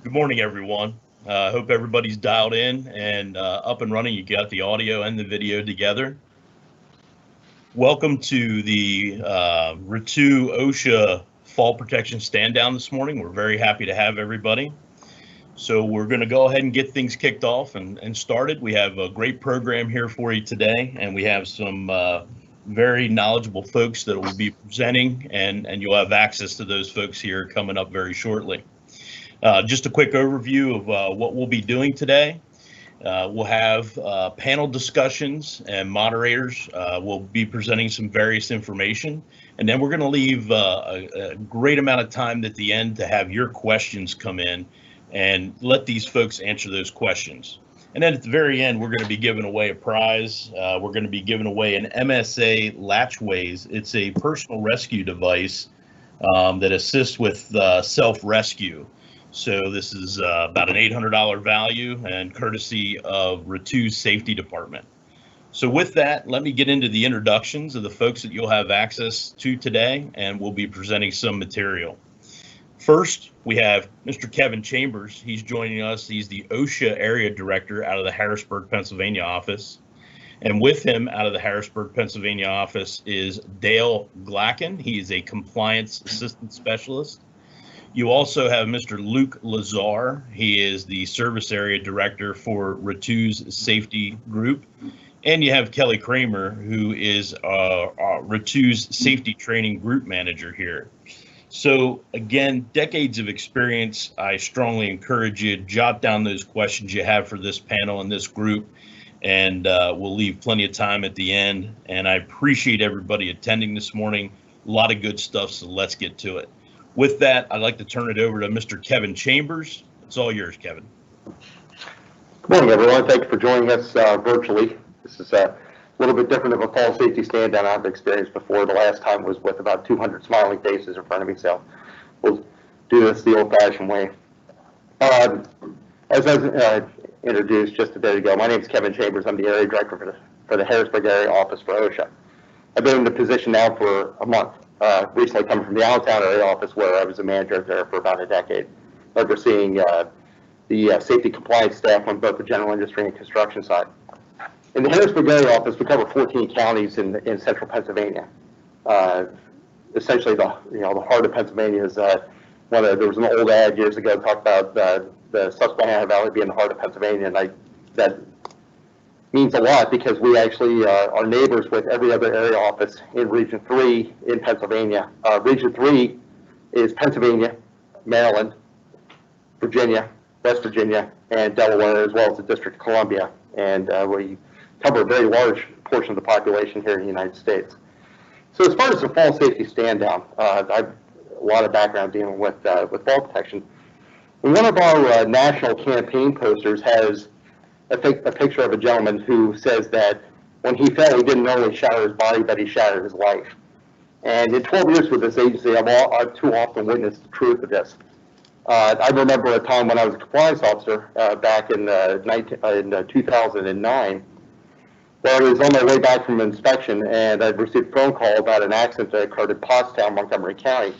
Good morning, everyone. Hope everybody's dialed in and up and running. You got the audio and the video together. Welcome to the RETTEW OSHA Fall Protection Stand Down this morning. We're very happy to have everybody. So we're going to go ahead and get things kicked off and started. We have a great program here for you today, and we have some very knowledgeable folks that will be presenting, and you'll have access to those folks here coming up very shortly. Just a quick overview of what we'll be doing today. We'll have panel discussions, and moderators will be presenting some various information. And then we're going to leave a great amount of time at the end to have your questions come in and let these folks answer those questions. And then at the very end, we're going to be giving away a prize. We're going to be giving away an MSA Latchways. It's a personal rescue device that assists with self-rescue. So this is about an $800 value and courtesy of RETTEW's Safety Department. So with that, let me get into the introductions of the folks that you'll have access to today, and we'll be presenting some material. First, we have Mr. Kevin Chambers. He's joining us. He's the OSHA Area Director out of the Harrisburg, Pennsylvania office. And with him out of the Harrisburg, Pennsylvania office is Dale Glacken. He is a Compliance Assistant Specialist. You also have Mr. Luke Lazar. He is the Service Area Director for RETTEW's Safety Group. And you have Kelly Kramer, who is RETTEW's Safety Training Group Manager here. So again, decades of experience. I strongly encourage you to jot down those questions you have for this panel and this group, and we'll leave plenty of time at the end. And I appreciate everybody attending this morning. A lot of good stuff, so let's get to it. With that, I'd like to turn it over to Mr. Kevin Chambers. It's all yours, Kevin. Good morning, everyone. Thank you for joining us virtually. This is a little bit different of a fall safety stand down I've experienced before. The last time was with about 200 smiling faces in front of me, so we'll do this the old-fashioned way. As I was introduced just a bit ago, my name is Kevin Chambers. I'm the Area Director for the Harrisburg Area Office for OSHA. I've been in the position now for a month. Recently coming from the Allentown area office, where I was a manager there for about a decade, overseeing the safety compliance staff on both the general industry and construction side. In the Harrisburg area office, we cover 14 counties in central Pennsylvania. Essentially, the heart of Pennsylvania is there was an old ad years ago talked about the Susquehanna Valley being the heart of Pennsylvania, and that means a lot because we actually are neighbors with every other area office in Region 3 in Pennsylvania. Region 3 is Pennsylvania, Maryland, Virginia, West Virginia, and Delaware, as well as the District of Columbia. And we cover a very large portion of the population here in the United States. So as far as the fall safety stand down, I have a lot of background dealing with fall protection. And one of our national campaign posters has a picture of a gentleman who says that when he fell, he didn't only shatter his body, but he shattered his life. And in 12 years with this agency, I've too often witnessed the truth of this. I remember a time when I was a compliance officer back in 2009, where I was on my way back from an inspection, and I'd received a phone call about an accident that occurred in Pottstown, Montgomery County.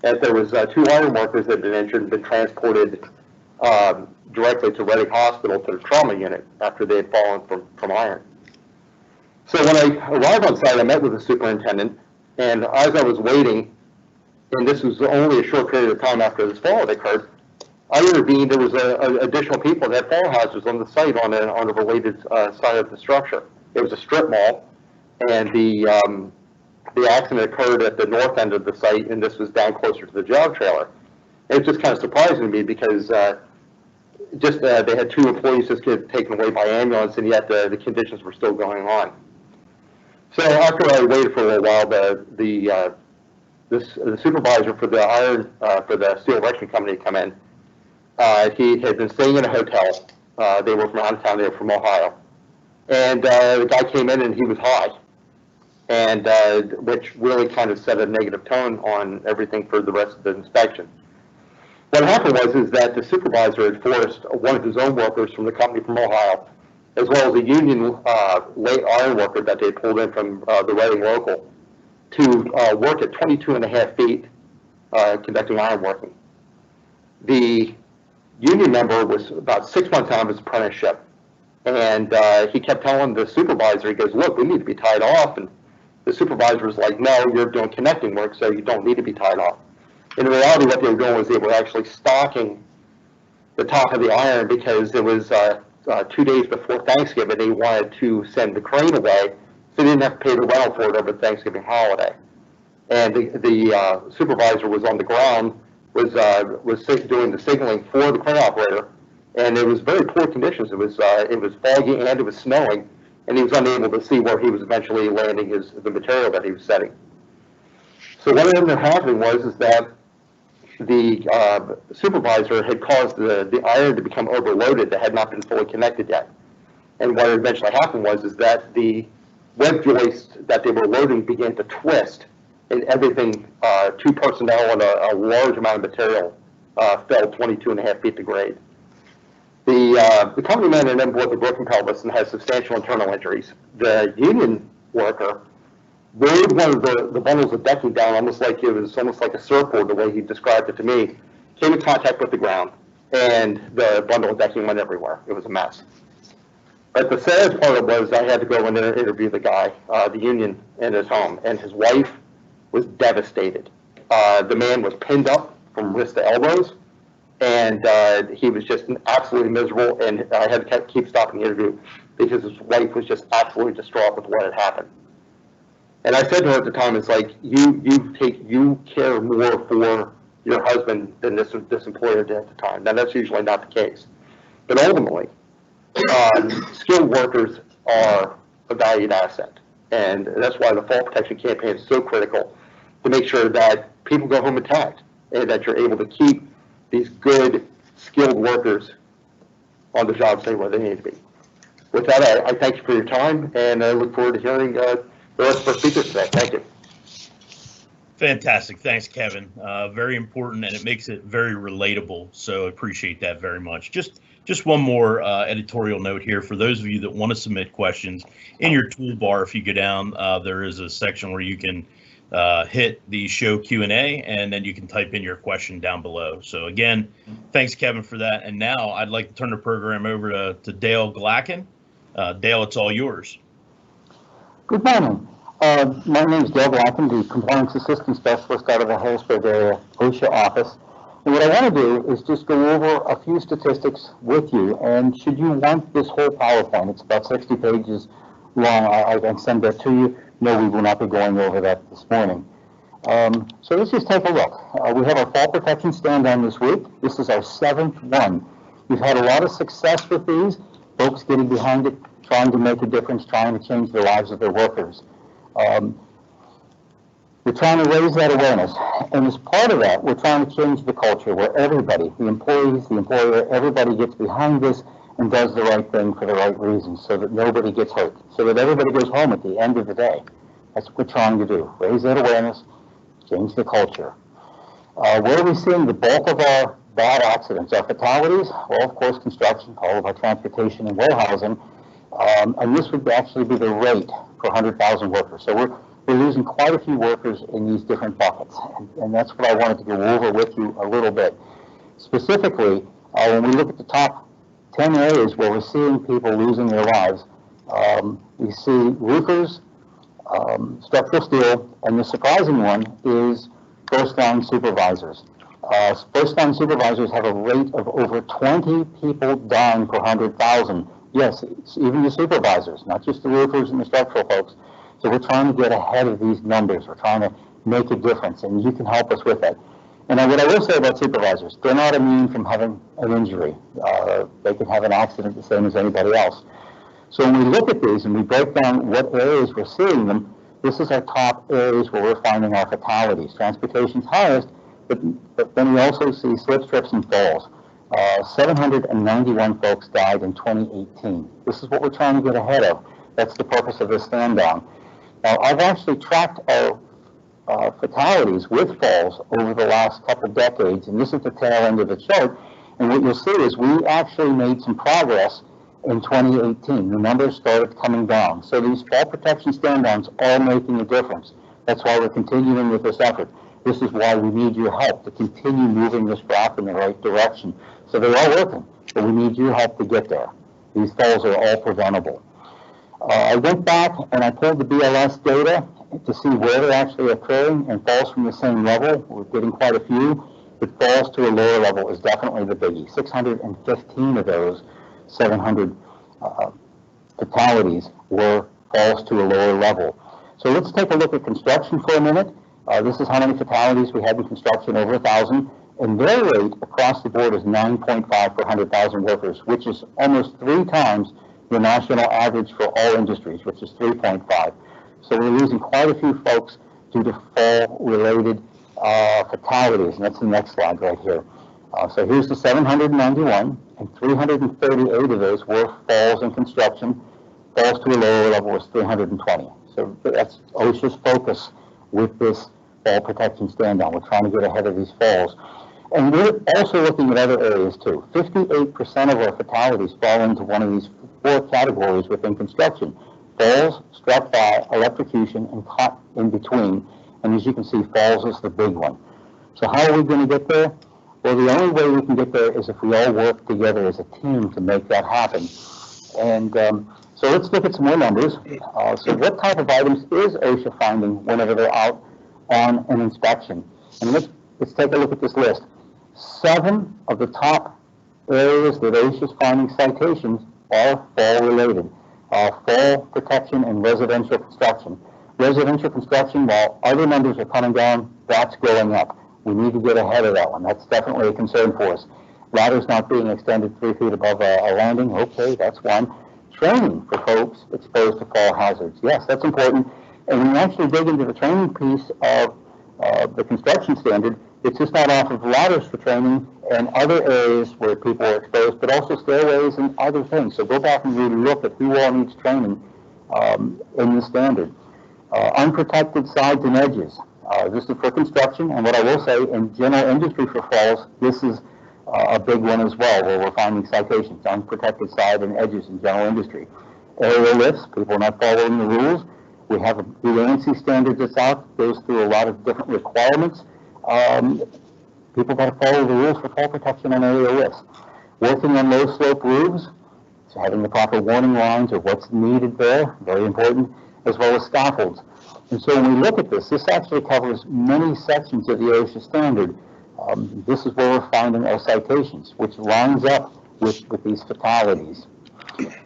That there was 2 iron workers that had been injured and been transported directly to Reading Hospital to the trauma unit after they had fallen from iron. So when I arrived on site, I met with the superintendent, and as I was waiting, and this was only a short period of time after this fall had occurred, I intervened. There was additional people that had fall hazards on the site on a related side of the structure. It was a strip mall, and the accident occurred at the north end of the site, and this was down closer to the jog trailer. It was just kind of surprising to me because they had 2 employees just get taken away by ambulance, and yet the conditions were still going on. So after I waited for a little while, the supervisor for the steel erection company come in. He had been staying in a hotel. They were from out of town. They were from Ohio, and the guy came in and he was high, and which really kind of set a negative tone on everything for the rest of the inspection. What happened was that the supervisor had forced one of his own workers from the company from Ohio, as well as a union late iron worker that they pulled in from the Reading local, to work at 22.5 feet conducting iron working. The union member was about 6 months out of his apprenticeship. And he kept telling the supervisor, he goes, look, we need to be tied off. And the supervisor was like, no, you're doing connecting work, so you don't need to be tied off. In reality, what they were doing was they were actually stocking the top of the iron because it was 2 days before Thanksgiving. They wanted to send the crane away, so they didn't have to pay the rental for it over the Thanksgiving holiday. And the supervisor was on the ground, was doing the signaling for the crane operator, and it was very poor conditions. It was foggy and it was snowing, and he was unable to see where he was eventually landing the material that he was setting. So what ended up happening was that the supervisor had caused the iron to become overloaded that had not been fully connected yet. And what eventually happened was that the web joist that they were loading began to twist, and everything, 2 personnel and a large amount of material fell 22.5 feet to grade. The company man then bore the broken pelvis and has substantial internal injuries. The union worker rode one of the bundles of decking down almost like a surfboard, the way he described it to me, came in contact with the ground, and the bundle of decking went everywhere. It was a mess. But the saddest part of it was I had to go in there and interview the guy, the union, in his home, and his wife was devastated. The man was pinned up from wrist to elbows, and he was just absolutely miserable, and I had to keep stopping the interview because his wife was just absolutely distraught with what had happened. And I said to her at the time, it's like, you care more for your husband than this employer did at the time. Now, that's usually not the case. But ultimately, skilled workers are a valued asset. And that's why the fall protection campaign is so critical, to make sure that people go home intact and that you're able to keep these good, skilled workers on the job site where they need to be. With that, I thank you for your time, and I look forward to hearing the rest of our speakers today. Thank you. Fantastic. Thanks, Kevin. Very important, and it makes it very relatable. So I appreciate that very much. Just one more editorial note here for those of you that want to submit questions. In your toolbar, if you go down, there is a section where you can hit the show Q&A, and then you can type in your question down below. So again, thanks, Kevin, for that. And now I'd like to turn the program over to Dale Glacken. Dale, it's all yours. Good morning. My name is Dale Glacken, the Compliance Assistant Specialist out of the Harrisburg area OSHA office. And what I want to do is just go over a few statistics with you. And should you want this whole PowerPoint, it's about 60 pages long, I can send that to you. No, we will not be going over that this morning. So let's just take a look. We have our fall protection stand-down this week. This is our 7th one. We've had a lot of success with these, folks getting behind it, trying to make a difference, trying to change the lives of their workers. We're trying to raise that awareness, and as part of that, we're trying to change the culture where everybody, the employees, the employer, everybody gets behind this and does the right thing for the right reasons so that nobody gets hurt, so that everybody goes home at the end of the day. That's what we're trying to do, raise that awareness, change the culture. Where are we seeing the bulk of our bad accidents, our fatalities? Well, of course, construction, all of our transportation and warehousing, and this would actually be the rate per 100,000 workers. So we're losing quite a few workers in these different buckets, and that's what I wanted to go over with you a little bit. Specifically, when we look at the top 10 areas where we're seeing people losing their lives, we see roofers, structural steel, and the surprising one is first-line supervisors. First-line supervisors have a rate of over 20 people dying per 100,000. Yes, it's even the supervisors, not just the roofers and the structural folks. So we're trying to get ahead of these numbers. We're trying to make a difference, and you can help us with that. And what I will say about supervisors, they're not immune from having an injury. They can have an accident the same as anybody else. So when we look at these and we break down what areas we're seeing them, this is our top areas where we're finding our fatalities. Transportation's highest, but then we also see slip, trips, and falls. 791 folks died in 2018. This is what we're trying to get ahead of. That's the purpose of this stand-down. Now, I've actually tracked our fatalities with falls over the last couple decades, and this is the tail end of the chart. And what you'll see is we actually made some progress in 2018. The numbers started coming down. So these fall protection stand-downs are making a difference. That's why we're continuing with this effort. This is why we need your help to continue moving this graph in the right direction So they're all working, but we need your help to get there. These falls are all preventable. I went back and I pulled the BLS data to see where they're actually occurring, and falls from the same level. We're getting quite a few, but falls to a lower level is definitely the biggie. 615 of those 700 fatalities were falls to a lower level. So let's take a look at construction for a minute. This is how many fatalities we had in construction, over 1,000. And their rate across the board is 9.5 per 100,000 workers, which is almost 3 times the national average for all industries, which is 3.5. So we're losing quite a few folks due to fall-related fatalities, and that's the next slide right here. So here's the 791, and 338 of those were falls in construction. Falls to a lower level was 320. So that's OSHA's focus with this fall protection stand down. We're trying to get ahead of these falls. And we're also looking at other areas too. 58% of our fatalities fall into one of these 4 categories within construction: falls, struck by, electrocution, and caught in between. And as you can see, falls is the big one. So how are we going to get there? Well, the only way we can get there is if we all work together as a team to make that happen. And so let's look at some more numbers. So what type of items is OSHA finding whenever they're out on an inspection? And let's take a look at this list. 7 of the top areas that OSHA is finding citations are fall-related. Fall protection and residential construction. Residential construction, while other numbers are coming down, that's going up. We need to get ahead of that one. That's definitely a concern for us. Ladders not being extended 3 feet above a landing, okay, that's one. Training for folks exposed to fall hazards. Yes, that's important. And when you actually dig into the training piece of the construction standard, it's just not off of ladders for training and other areas where people are exposed, but also stairways and other things. So go back and really look at who all needs training in the standard. Unprotected sides and edges. This is for construction, and what I will say, in general industry for falls, this is a big one as well, where we're finding citations, unprotected side and edges in general industry. Aerial lifts, people are not following the rules. We have the ANSI standard that's out, goes through a lot of different requirements. People got to follow the rules for fall protection on aerial lifts. Working on low slope roofs, so having the proper warning lines of what's needed there, very important, as well as scaffolds. And so when we look at this, this actually covers many sections of the OSHA standard. This is where we're finding our citations, which lines up with these fatalities.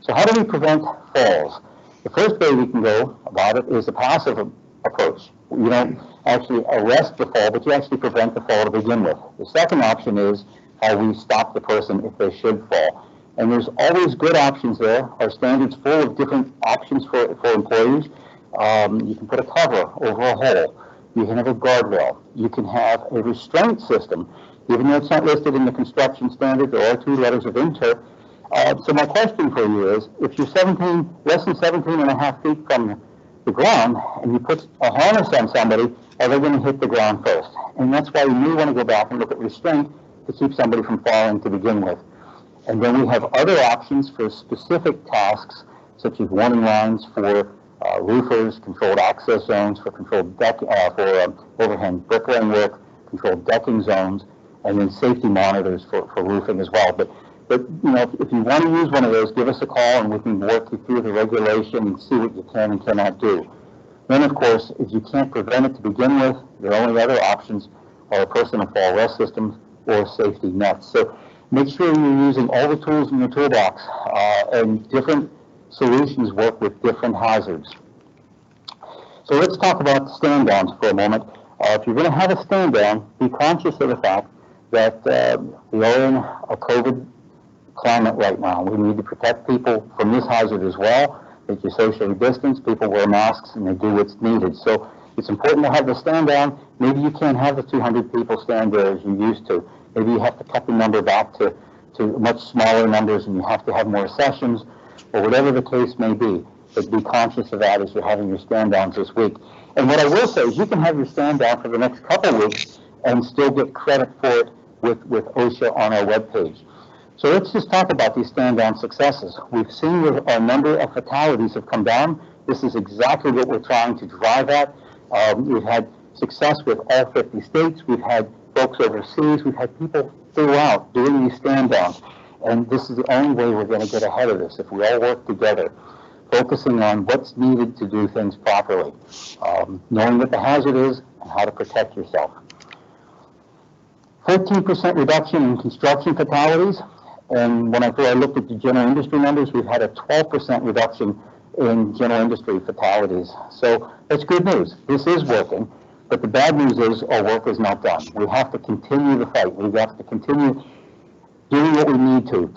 So how do we prevent falls? The first way we can go about it is a passive approach. You don't actually arrest the fall, but you actually prevent the fall to begin with. The second option is how we stop the person if they should fall. And there's always good options there. Our standard's full of different options for employees. You can put a cover over a hole. You can have a guardrail. You can have a restraint system. Even though it's not listed in the construction standard, there are 2 letters of inter. So my question for you is, if you're less than 17 and a half feet from the ground, and you put a harness on somebody, are they going to hit the ground first? And that's why you may want to go back and look at restraint to keep somebody from falling to begin with. And then we have other options for specific tasks, such as warning lines for roofers, controlled access zones for controlled deck, for overhang bricklaying work, controlled decking zones, and then safety monitors for roofing as well. But you know, if you want to use one of those, give us a call and we can work you through the regulation and see what you can and cannot do. Then, of course, if you can't prevent it to begin with, the only other options are personal fall rest systems or safety nets. So make sure you're using all the tools in your toolbox, and different solutions work with different hazards. So let's talk about the stand downs for a moment. If you're going to have a stand down, be conscious of the fact that we are in a COVID climate right now. We need to protect people from this hazard as well. That you socially distance, people wear masks, and they do what's needed. So it's important to have the stand down. Maybe you can't have the 200 people stand there as you used to. Maybe you have to cut the number back to much smaller numbers, and you have to have more sessions, or whatever the case may be. But be conscious of that as you're having your stand downs this week. And what I will say is you can have your stand down for the next couple of weeks and still get credit for it with OSHA on our webpage. So let's just talk about these stand-down successes. We've seen a number of fatalities have come down. This is exactly what we're trying to drive at. We've had success with all 50 states. We've had folks overseas. We've had people throughout doing these stand downs. And this is the only way we're going to get ahead of this, if we all work together, focusing on what's needed to do things properly, knowing what the hazard is and how to protect yourself. 14% reduction in construction fatalities. And when I looked at the general industry numbers, we've had a 12% reduction in general industry fatalities. So that's good news. This is working. But the bad news is our work is not done. We have to continue the fight. We have to continue doing what we need to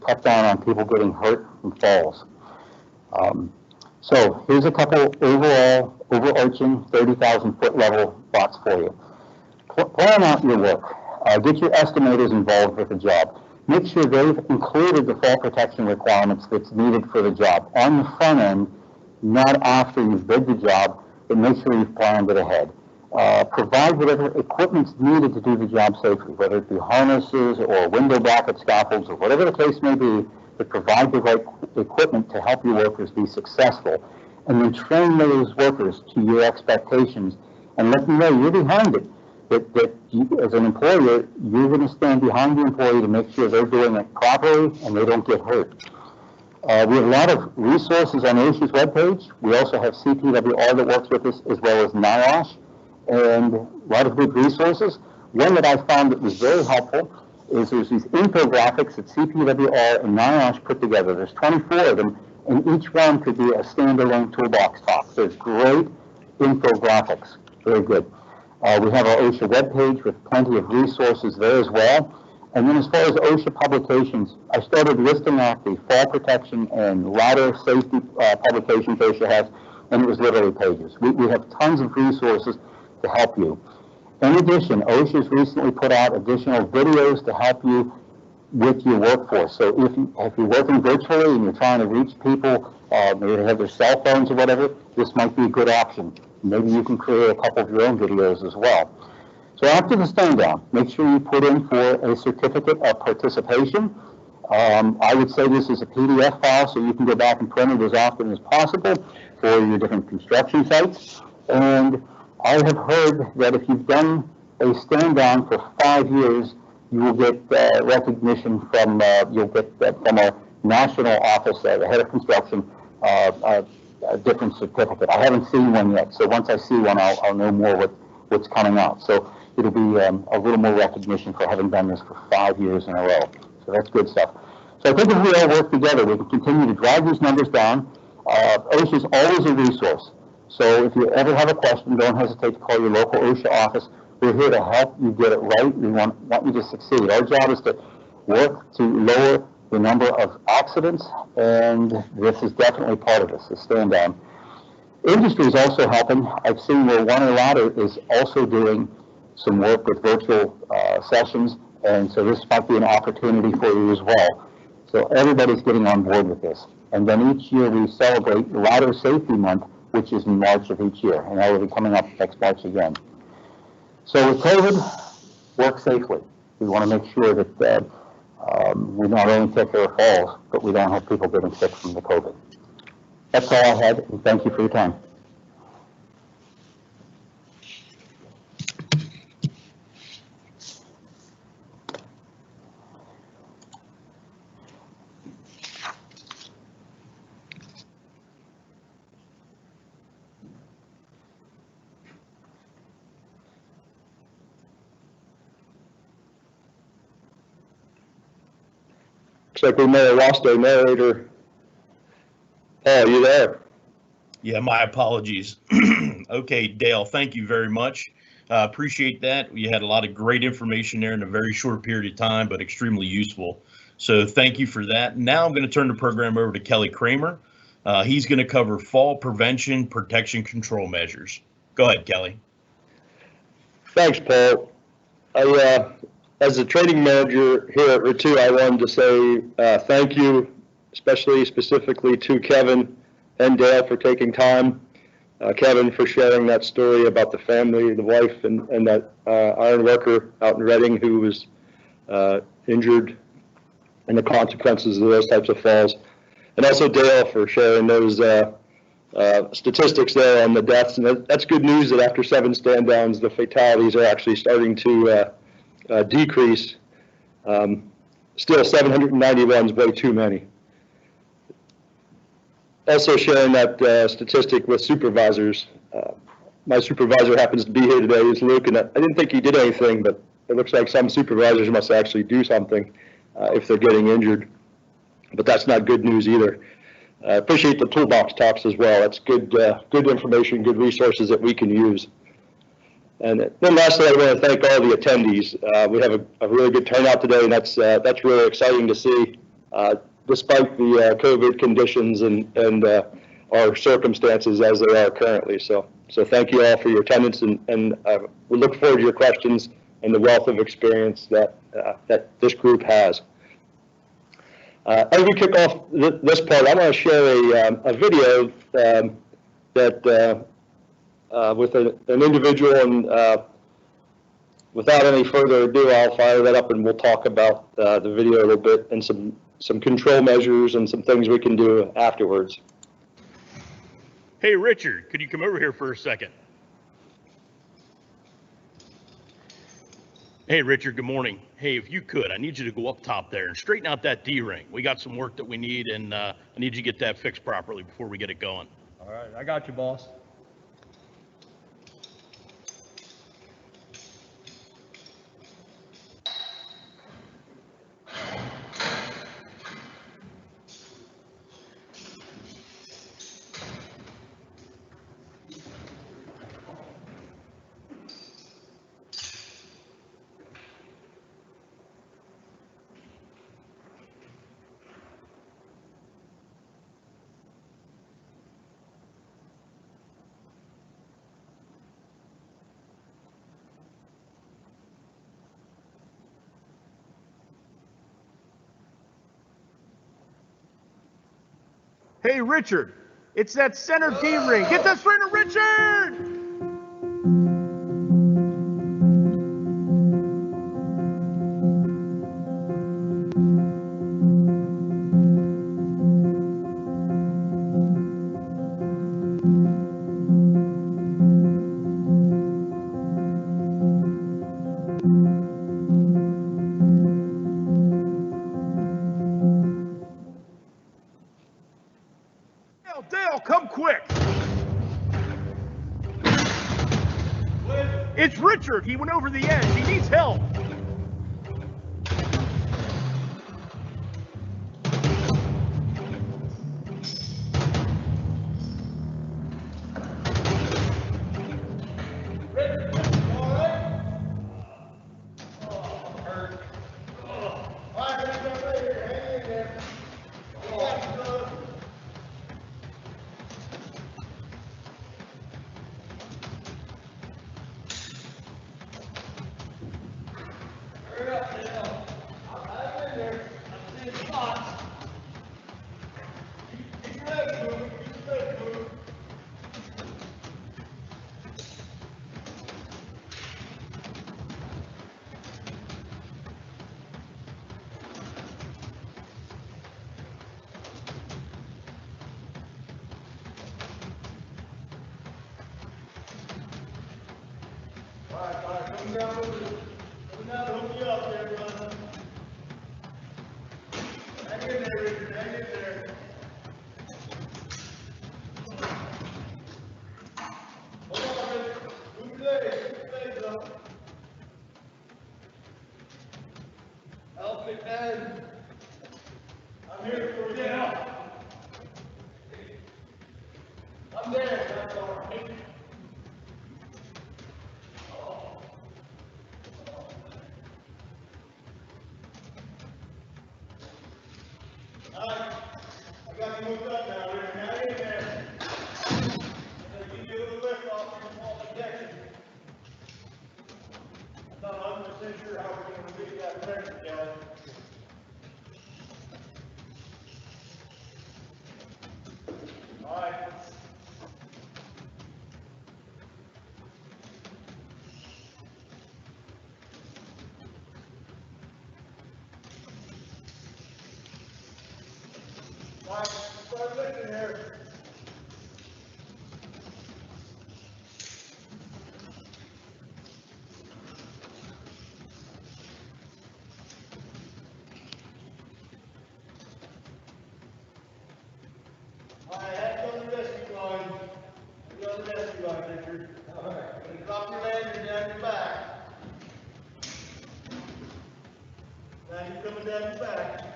cut down on people getting hurt and falls. So here's a couple overarching 30,000 foot level thoughts for you. Plan out your work. Get your estimators involved with the job. Make sure they've included the fall protection requirements that's needed for the job on the front end, not after you've bid the job, but make sure you've planned it ahead. Provide whatever equipment's needed to do the job safely, whether it be harnesses or window bracket scaffolds or whatever the case may be, but provide the right equipment to help your workers be successful. And then train those workers to your expectations and let them know you're behind it. That you, as an employer, you're going to stand behind the employee to make sure they're doing it properly and they don't get hurt. We have a lot of resources on OSHA's webpage. We also have CPWR that works with us, as well as NIOSH, and a lot of good resources. One that I found that was very helpful is there's these infographics that CPWR and NIOSH put together. There's 24 of them, and each one could be a standalone toolbox talk. There's great infographics, very good. We have our OSHA webpage with plenty of resources there as well. And then as far as OSHA publications, I started listing off the fall protection and ladder safety publications OSHA has, and it was literally pages. We have tons of resources to help you. In addition, OSHA has recently put out additional videos to help you with your workforce. So if you're working virtually and you're trying to reach people, maybe they have their cell phones or whatever, this might be a good option. Maybe you can create a couple of your own videos as well. So after the stand down, make sure you put in for a certificate of participation. I would say this is a PDF file, so you can go back and print it as often as possible for your different construction sites. And I have heard that if you've done a stand down for 5 years, you will get recognition from from our national office, the head of construction, a different certificate. I haven't seen one yet, so once I see one, I'll know more what's coming out. So it'll be a little more recognition for having done this for 5 years in a row. So that's good stuff. So I think if we all work together, we can continue to drive these numbers down. OSHA is always a resource. So if you ever have a question, don't hesitate to call your local OSHA office. We're here to help you get it right. We want you to succeed. Our job is to work to lower the number of accidents, and this is definitely part of this, the stand down. Industry is also helping. I've seen where Warner Ladder is also doing some work with virtual sessions, and so this might be an opportunity for you as well. So everybody's getting on board with this. And then each year we celebrate Ladder Safety Month, which is in March of each year, and that will be coming up next March again. So with COVID, work safely. We want to make sure that we not only take care of falls, but we don't have people getting sick from the COVID. That's all I had, and thank you for your time. Looks like we may have lost our narrator. Paul, you there? Yeah, my apologies. Okay, Dale, thank you very much. Appreciate that. We had a lot of great information there in a very short period of time, but extremely useful. So thank you for that. Now I'm going to turn the program over to Kelly Kramer. He's going to cover fall prevention, protection, control measures. Go ahead, Kelly. Thanks, Paul. As a training manager here at RETTEW, I wanted to say thank you, specifically to Kevin and Dale for taking time. Kevin for sharing that story about the family, the wife, and that iron worker out in Reading who was injured and the consequences of those types of falls. And also Dale for sharing those statistics there on the deaths. And that's good news that after 7 stand downs, the fatalities are actually starting to decrease Still, 791 is way too many. Also sharing that statistic with supervisors. My supervisor happens to be here today, is Luke, and I didn't think he did anything, but it looks like some supervisors must actually do something if they're getting injured. But that's not good news either. I appreciate the toolbox talks as well. That's good, good information, good resources that we can use. And then lastly, I want to thank all the attendees. We have a really good turnout today, and that's really exciting to see, despite the COVID conditions and our circumstances as they are currently. So thank you all for your attendance, and we look forward to your questions and the wealth of experience that this group has. As we kick off this part, I want to share a video that with an individual, and without any further ado, I'll fire that up and we'll talk about the video a little bit and some control measures and some things we can do afterwards. Hey, Richard, could you come over here for a second? Hey, Richard, good morning. Hey, if you could, I need you to go up top there and straighten out that D-ring. We got some work that we need, and I need you to get that fixed properly before we get it going. All right, I got you, boss. Hey, Richard, it's that center D-ring. Get that straighter, Richard! Dale, come quick! It's Richard. He went over the edge. He needs help. Come down, hook you up there, brother. Hang in there, Richard, hang in there. Hold on, Richard. Move your legs up. Help me, Ed. I'm here for you now. I'm there, that's all right. I got you moved up now, Richard. Hang in there. I'm going to give you a little lift off your wall protection. I'm not 100% sure how we're going to relieve that pressure, Kelly. All right. All right, start lifting here. All right, head on the rescue line. Get on the rescue line, Richard. All right, gonna drop your lanyard down your back. Now you're coming down your back.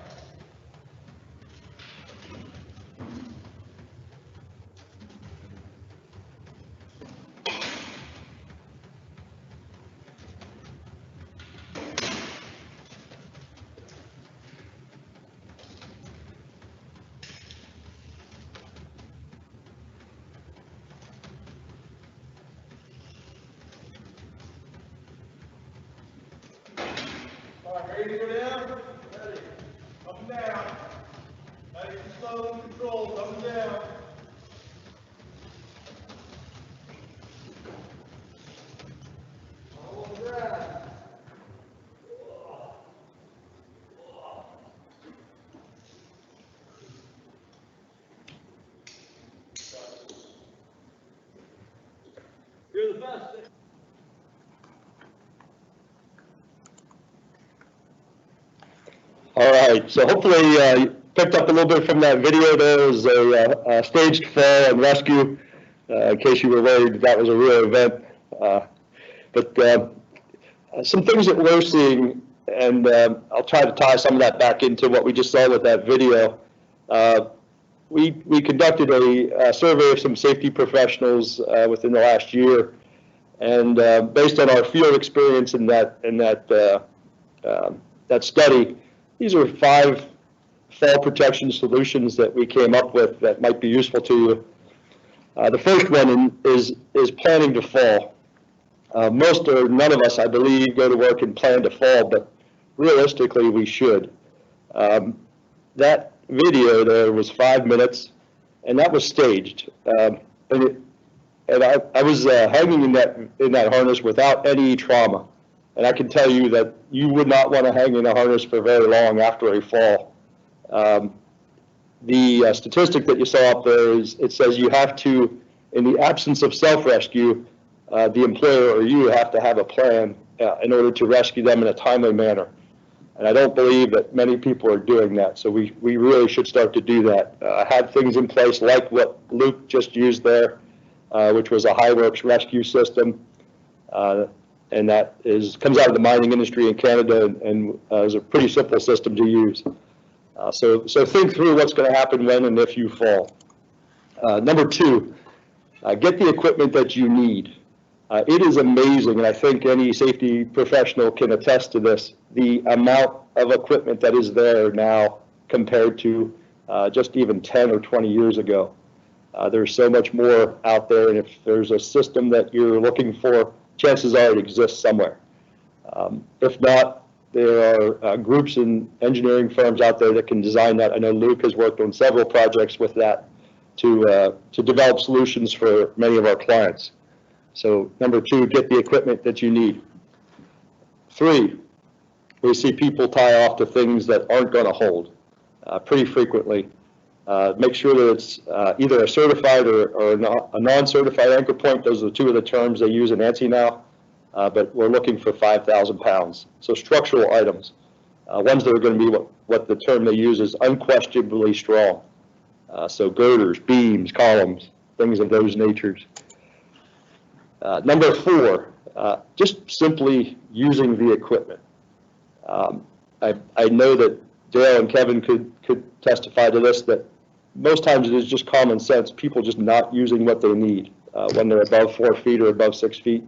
All right, ready to go down? Ready. Up and down. Nice and slow and controlled, up and down. All on the ground. You're the best. All right, so hopefully you picked up a little bit from that video. There was a staged fall and rescue, in case you were worried that was a real event. But some things that we're seeing, and I'll try to tie some of that back into what we just saw with that video. We conducted a survey of some safety professionals within the last year, and based on our field experience in that study, these are 5 fall protection solutions that we came up with that might be useful to you. The first one is planning to fall. Most or none of us, I believe, go to work and plan to fall, but realistically we should. That video there was 5 minutes, and that was staged. And I was hanging in that harness without any trauma. And I can tell you that you would not want to hang in a harness for very long after a fall. The statistic that you saw up there is, it says you have to, in the absence of self-rescue, the employer or you have to have a plan in order to rescue them in a timely manner. And I don't believe that many people are doing that, so we really should start to do that. Have things in place like what Luke just used there, which was a HiWorks rescue system. And that comes out of the mining industry in Canada and is a pretty simple system to use. So think through what's going to happen when and if you fall. Number 2, get the equipment that you need. It is amazing, and I think any safety professional can attest to this, the amount of equipment that is there now compared to just even 10 or 20 years ago. There's so much more out there, and if there's a system that you're looking for, chances are it exists somewhere. If not, there are groups and engineering firms out there that can design that. I know Luke has worked on several projects with that to develop solutions for many of our clients. So number 2, get the equipment that you need. 3, we see people tie off to things that aren't going to hold pretty frequently. Make sure that it's either a certified or a non-certified anchor point. Those are 2 of the terms they use in ANSI now, but we're looking for 5,000 pounds. So structural items, ones that are going to be what the term they use is unquestionably strong. So girders, beams, columns, things of those natures. Number 4, just simply using the equipment. I know that Dale and Kevin could testify to this, that most times it is just common sense, people just not using what they need when they're above 4 feet or above 6 feet,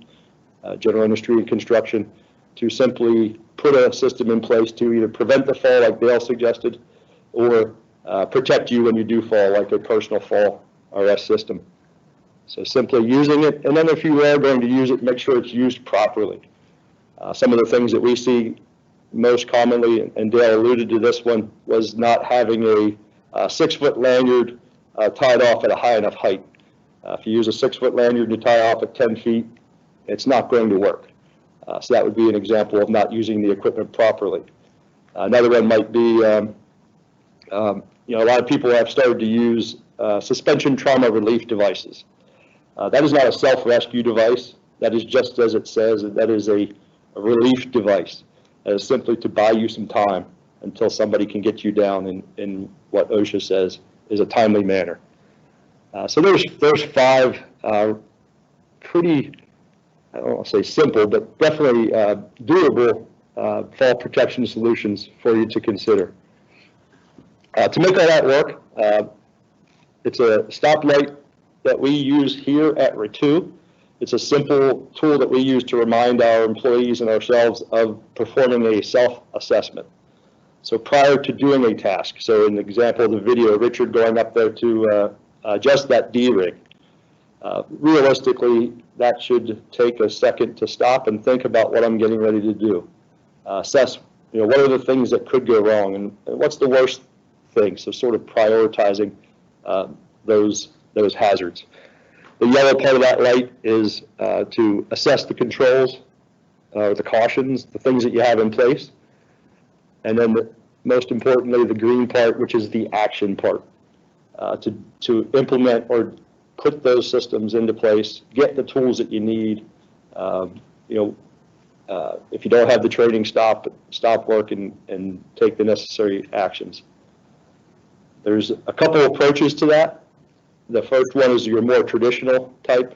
general industry and construction, to simply put a system in place to either prevent the fall like Dale suggested, or protect you when you do fall like a personal fall RS system. So simply using it, and then if you are going to use it, make sure it's used properly. Some of the things that we see most commonly, and Dale alluded to this one, was not having a 6-foot lanyard tied off at a high enough height. If you use a 6-foot lanyard to tie off at 10 feet, it's not going to work. So that would be an example of not using the equipment properly. Another one might be, a lot of people have started to use suspension trauma relief devices. That is not a self-rescue device. That is just as it says, that is a relief device. That is simply to buy you some time until somebody can get you down in what OSHA says is a timely manner. So there's 5 pretty, I don't want to say simple, but definitely doable fall protection solutions for you to consider. To make all that work, it's a stoplight that we use here at RETTEW. It's a simple tool that we use to remind our employees and ourselves of performing a self-assessment. So prior to doing a task, so in the example of the video, Richard going up there to adjust that D-ring, realistically, that should take a second to stop and think about what I'm getting ready to do. Assess, what are the things that could go wrong and what's the worst thing? So sort of prioritizing those hazards. The yellow part of that light is to assess the controls, the cautions, the things that you have in place. And then most importantly, the green part, which is the action part, to implement or put those systems into place, get the tools that you need. If you don't have the training, stop work and take the necessary actions. There's a couple approaches to that. The first one is your more traditional type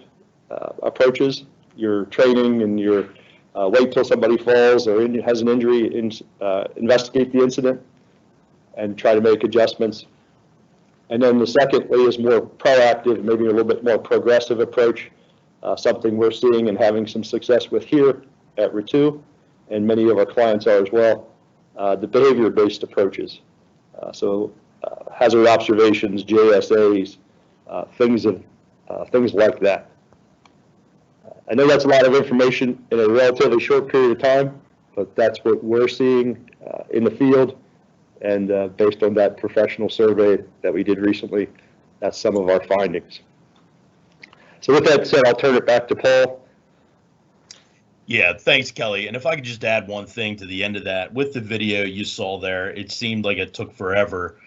approaches. Your training and your wait till somebody falls or has an injury, investigate the incident and try to make adjustments. And then the second way is more proactive, maybe a little bit more progressive approach, something we're seeing and having some success with here at RETTEW, and many of our clients are as well, the behavior-based approaches. Hazard observations, JSAs, things like that. I know that's a lot of information in a relatively short period of time, but that's what we're seeing in the field, and based on that professional survey that we did recently, that's some of our findings. So with that said, I'll turn it back to Paul. Yeah, thanks, Kelly. And if I could just add one thing to the end of that, with the video you saw there, it seemed like it took forever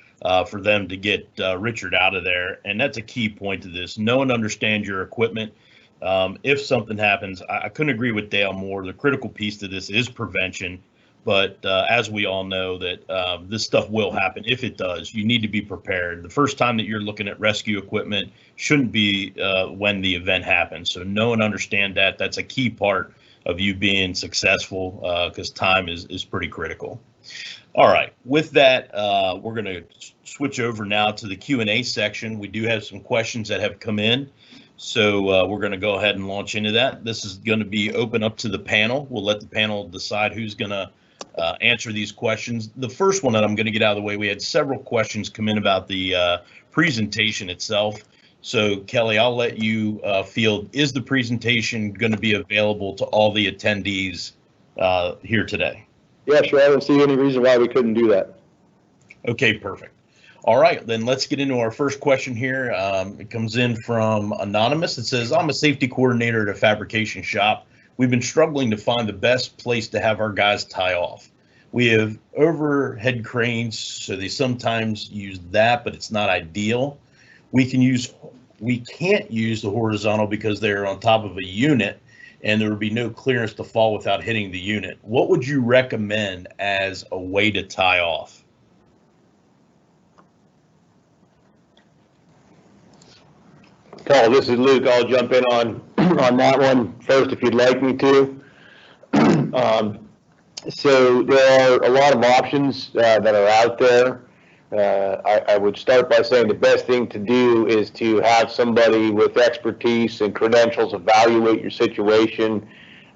for them to get Richard out of there. And that's a key point to this. Know and understand your equipment. If something happens, I couldn't agree with Dale more. The critical piece to this is prevention. But as we all know that this stuff will happen. If it does, you need to be prepared. The first time that you're looking at rescue equipment shouldn't be when the event happens. So know and understand that. That's a key part of you being successful, because time is pretty critical. All right, with that, we're going to switch over now to the Q&A section. We do have some questions that have come in, so we're going to go ahead and launch into that. This is going to be open up to the panel. We'll let the panel decide who's going to answer these questions. The first one that I'm going to get out of the way, we had several questions come in about the presentation itself. So Kelly, I'll let you field, is the presentation going to be available to all the attendees here today? Yeah, sure. I don't see any reason why we couldn't do that. Okay, perfect. All right, then let's get into our first question here. It comes in from Anonymous. It says, I'm a safety coordinator at a fabrication shop. We've been struggling to find the best place to have our guys tie off. We have overhead cranes, so they sometimes use that, but it's not ideal. We can't use the horizontal because they're on top of a unit and there would be no clearance to fall without hitting the unit. What would you recommend as a way to tie off? Paul, this is Luke. I'll jump in on that one first if you'd like me to. So there are a lot of options that are out there. I would start by saying the best thing to do is to have somebody with expertise and credentials evaluate your situation,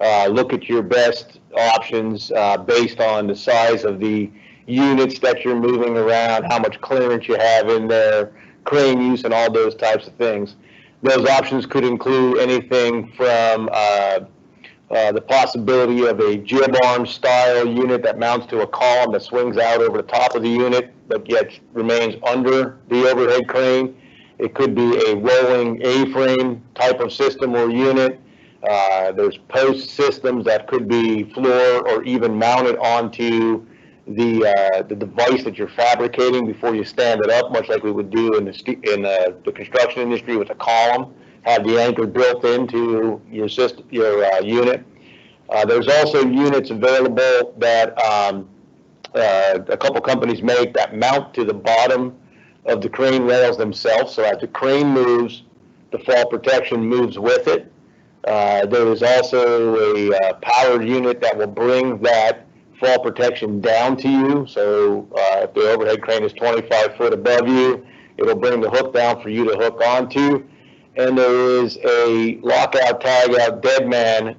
look at your best options based on the size of the units that you're moving around, how much clearance you have in there, crane use, and all those types of things. Those options could include anything from the possibility of a jib arm style unit that mounts to a column that swings out over the top of the unit but yet remains under the overhead crane. It could be a rolling A-frame type of system or unit. There's post systems that could be floor or even mounted onto the device that you're fabricating before you stand it up, much like we would do in the construction industry with a column. Have the anchor built into your system, your unit. There's also units available that a couple companies make that mount to the bottom of the crane rails themselves. So as the crane moves, the fall protection moves with it. There is also a powered unit that will bring that fall protection down to you. So if the overhead crane is 25 foot above you, it'll bring the hook down for you to hook onto. And there is a lockout, tagout, dead man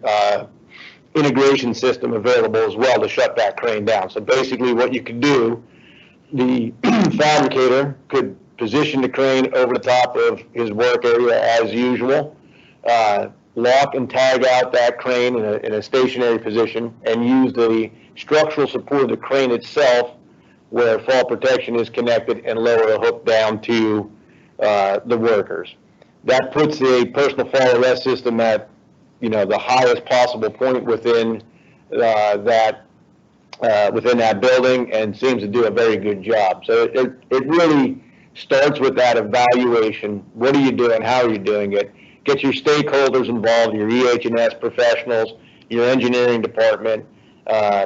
integration system available as well to shut that crane down. So basically what you could do, the fabricator could position the crane over the top of his work area as usual, lock and tag out that crane in a stationary position, and use the structural support of the crane itself where fall protection is connected and lower a hook down to the workers. That puts a personal fall arrest system at, you know, the highest possible point within that building, and seems to do a very good job. So it really starts with that evaluation. What are you doing? How are you doing it? Get your stakeholders involved, your EH&S professionals, your engineering department,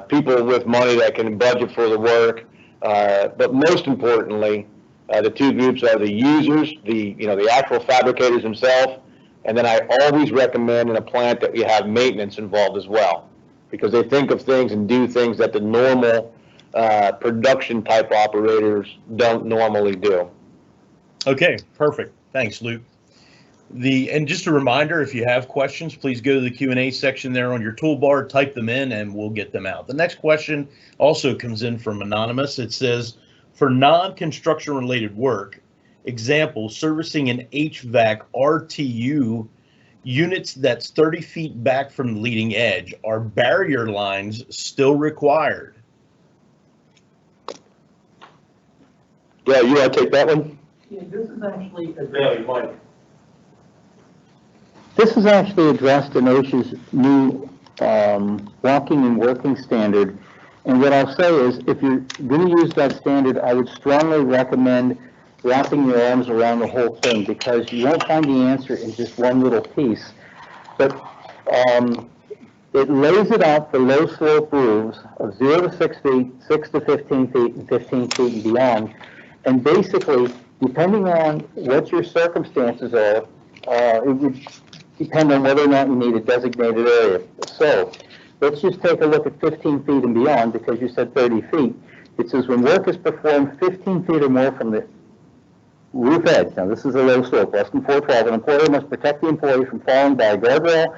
people with money that can budget for the work. But most importantly, the two groups are the users, the actual fabricators themselves, and then I always recommend in a plant that you have maintenance involved as well, because they think of things and do things that the normal production type operators don't normally do. Okay, perfect. Thanks, Luke. And just a reminder, if you have questions, please go to the Q&A section there on your toolbar, type them in, and we'll get them out. The next question also comes in from Anonymous. It says, for non-construction related work, example, servicing an HVAC RTU units that's 30 feet back from the leading edge, are barrier lines still required? Yeah, you want to take that one? Yeah, this is actually Yeah, you might. This is actually addressed in OSHA's new walking and working standard. And what I'll say is, if you're going to use that standard, I would strongly recommend wrapping your arms around the whole thing, because you won't find the answer in just one little piece. But it lays it out for low slope roofs of 0 to 6 feet, 6 to 15 feet, and 15 feet and beyond. And basically, depending on what your circumstances are, it would depend on whether or not you need a designated area. So let's just take a look at 15 feet and beyond, because you said 30 feet. It says when work is performed 15 feet or more from the roof edge. Now this is a low slope, less than 412. An employer must protect the employee from falling by a guardrail,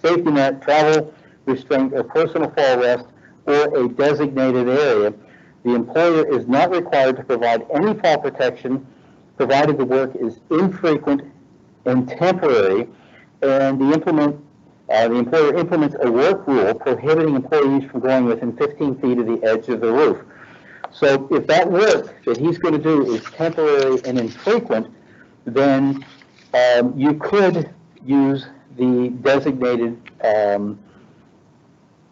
safety net, travel restraint, or personal fall rest, or a designated area. The employer is not required to provide any fall protection, provided the work is infrequent and temporary, and the employer implements a work rule prohibiting employees from going within 15 feet of the edge of the roof. So if that work that he's going to do is temporary and infrequent, then you could use the designated,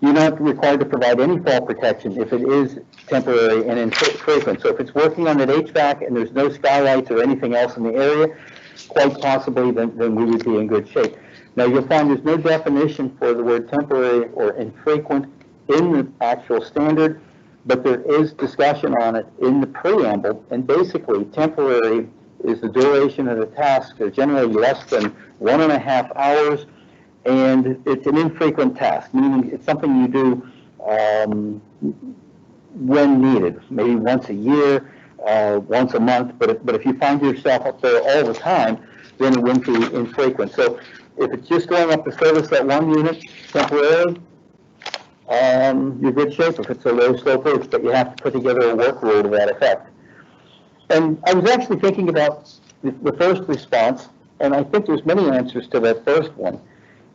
you're not required to provide any fall protection if it is temporary and infrequent. So if it's working on an HVAC and there's no skylights or anything else in the area, quite possibly then we would be in good shape. Now you'll find there's no definition for the word temporary or infrequent in the actual standard, but there is discussion on it in the preamble, and basically temporary is the duration of the task. They're generally less than 1.5 hours, and it's an infrequent task, meaning it's something you do when needed, maybe once a year, once a month, but if you find yourself up there all the time, then it wouldn't be infrequent. So if it's just going up to service that one unit temporarily, you're good shape if it's a low slope roof, but you have to put together a work rule to that effect. And I was actually thinking about the first response, and I think there's many answers to that first one.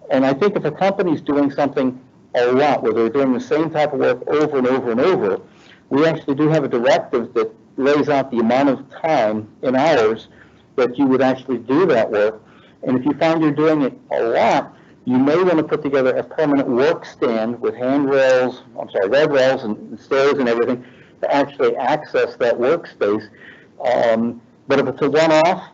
And I think if a company's doing something a lot, where they're doing the same type of work over and over and over, we actually do have a directive that lays out the amount of time in hours that you would actually do that work. And if you find you're doing it a lot, you may want to put together a permanent work stand with handrails, red rails and stairs and everything to actually access that workspace. But if it's a one-off,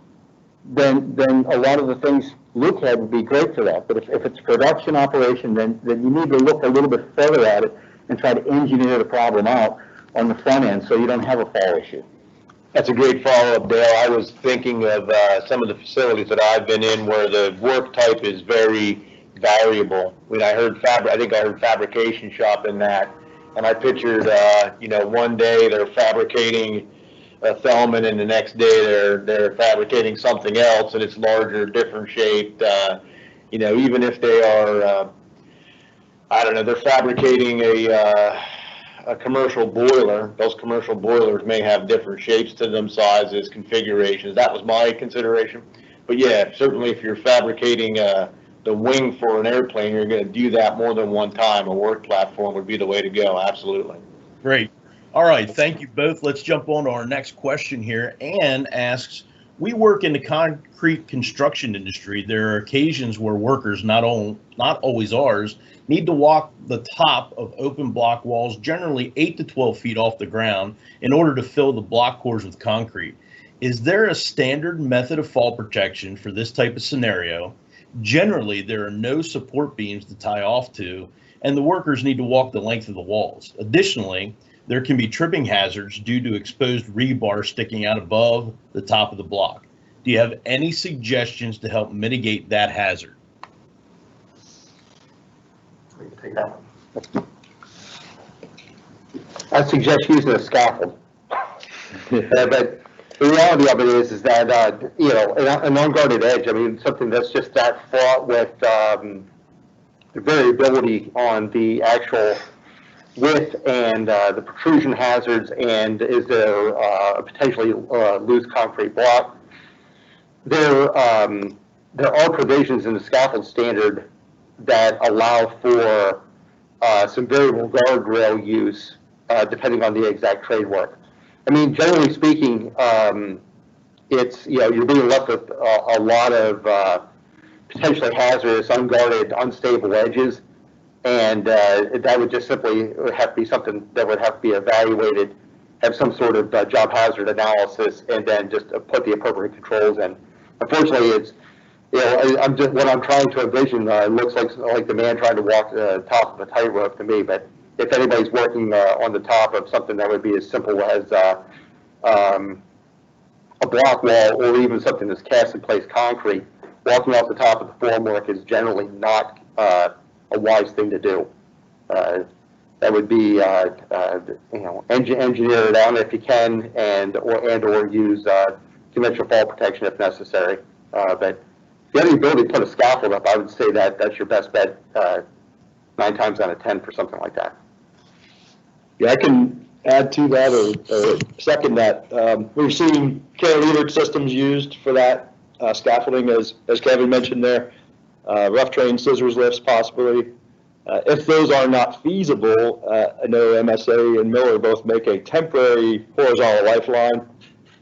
then a lot of the things Luke had would be great for that. But if it's a production operation, then you need to look a little bit further at it and try to engineer the problem out on the front end so you don't have a fall issue. That's a great follow-up, Dale. I was thinking of some of the facilities that I've been in where the work type is very variable. When I heard I think I heard fabrication shop in that, and I pictured, one day they're fabricating a Thelman, and the next day they're fabricating something else, and it's larger, different shaped. Even if they are, I don't know, they're fabricating a commercial boiler. Those commercial boilers may have different shapes to them, sizes, configurations. That was my consideration. But yeah, certainly if you're fabricating the wing for an airplane, you're going to do that more than one time. A work platform would be the way to go. Absolutely. Great. All right. Thank you both. Let's jump on to our next question here. Ann asks, we work in the concrete construction industry. There are occasions where workers, not always ours, need to walk the top of open block walls, generally 8 to 12 feet off the ground, in order to fill the block cores with concrete. Is there a standard method of fall protection for this type of scenario? Generally, there are no support beams to tie off to, and the workers need to walk the length of the walls. Additionally, there can be tripping hazards due to exposed rebar sticking out above the top of the block. Do you have any suggestions to help mitigate that hazard? We can take that one. I suggest using a scaffold. But the reality of it is that, an unguarded edge, I mean, something that's just that fraught with variability on the actual width and the protrusion hazards, and is there a potentially loose concrete block. There are provisions in the scaffold standard that allow for some variable guardrail use depending on the exact trade work. I mean, generally speaking, it's, you're being left with a lot of potentially hazardous, unguarded, unstable edges, and that would just simply have to be something that would have to be evaluated, have some sort of job hazard analysis, and then just put the appropriate controls in. Unfortunately, it's, what I'm trying to envision looks like the man trying to walk the top of a tightrope to me. But if anybody's working on the top of something that would be as simple as a block wall, or even something that's cast in place concrete, walking off the top of the formwork is generally not a wise thing to do. That would be, engineer it out if you can, or use conventional fall protection if necessary. But if you have the ability to put a scaffold up, I would say that that's your best bet 9 times out of 10 for something like that. Yeah, I can add to that or second that. We've seen cantilevered systems used for that scaffolding, as Kevin mentioned there. Rough terrain scissors lifts possibly. If those are not feasible, I know MSA and Miller both make a temporary horizontal lifeline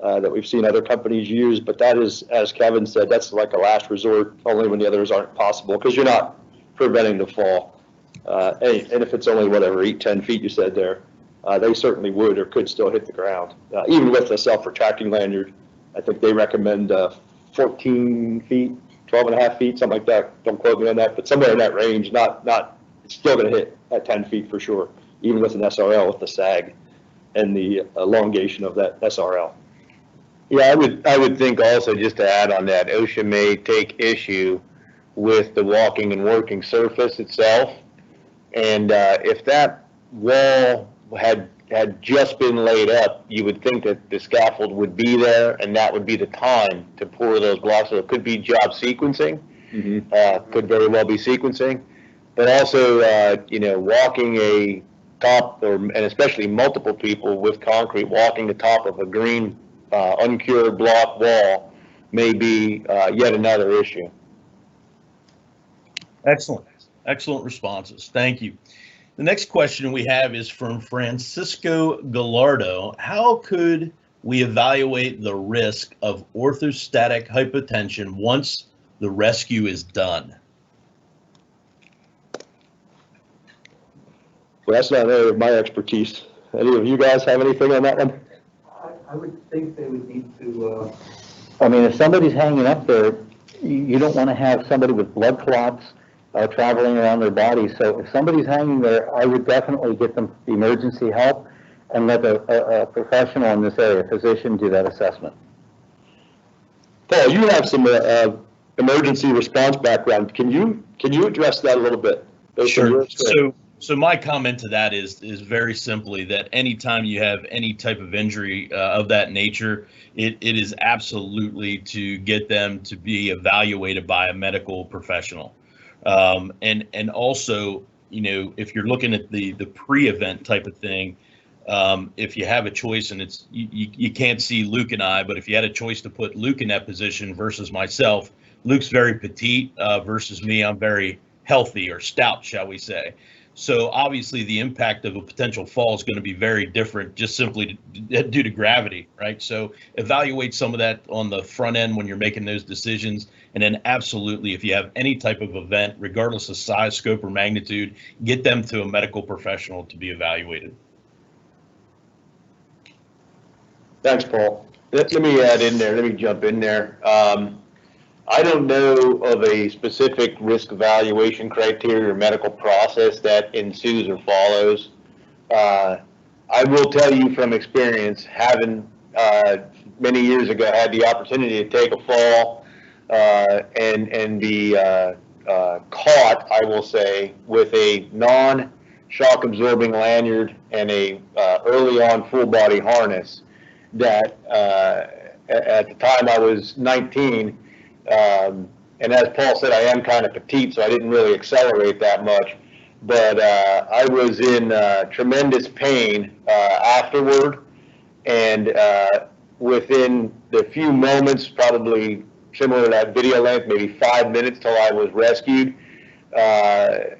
that we've seen other companies use, but that is, as Kevin said, that's like a last resort, only when the others aren't possible, because you're not preventing the fall. And if it's only whatever, 8-10 feet you said there, they certainly would or could still hit the ground. Even with a self-retracting lanyard, I think they recommend 14 feet, 12.5 feet, something like that. Don't quote me on that, but somewhere in that range. It's still going to hit at 10 feet for sure, even with an SRL with the sag and the elongation of that SRL. Yeah, I would think also, just to add on that, OSHA may take issue with the walking and working surface itself. And if that wall had just been laid up, you would think that the scaffold would be there, and that would be the time to pour those blocks. So it could be job sequencing, could very well be sequencing, but also, walking a top, and especially multiple people with concrete, walking the top of a green uncured block wall may be yet another issue. Excellent. Excellent responses. Thank you. The next question we have is from Francisco Gallardo. How could we evaluate the risk of orthostatic hypotension once the rescue is done? Well, that's not really my expertise. Any of you guys have anything on that one? I would think they would need to, I mean, if somebody's hanging up there, you don't want to have somebody with blood clots traveling around their body. So if somebody's hanging there, I would definitely get them emergency help. and let a professional in this area, a physician, do that assessment. Paul, you have some emergency response background. Can you address that a little bit? Sure. So my comment to that is very simply that anytime you have any type of injury of that nature, it is absolutely to get them to be evaluated by a medical professional. And also, you know, if you're looking at the pre-event type of thing, if you have a choice, and it's you can't see Luke and I, but if you had a choice to put Luke in that position versus myself, Luke's very petite versus me. I'm very healthy or stout, shall we say. So obviously the impact of a potential fall is going to be very different just simply due to gravity, right? So evaluate some of that on the front end when you're making those decisions. And then absolutely, if you have any type of event, regardless of size, scope, or magnitude, get them to a medical professional to be evaluated. Thanks, Paul. Let me add in there, let me jump in there. I don't know of a specific risk evaluation criteria or medical process that ensues or follows. I will tell you from experience, having many years ago had the opportunity to take a fall and be caught, I will say, with a non-shock absorbing lanyard and a early on full body harness that at the time I was 19. And as Paul said, I am kind of petite, so I didn't really accelerate that much. But I was in tremendous pain afterward, and within the few moments, probably similar to that video length, maybe 5 minutes till I was rescued, I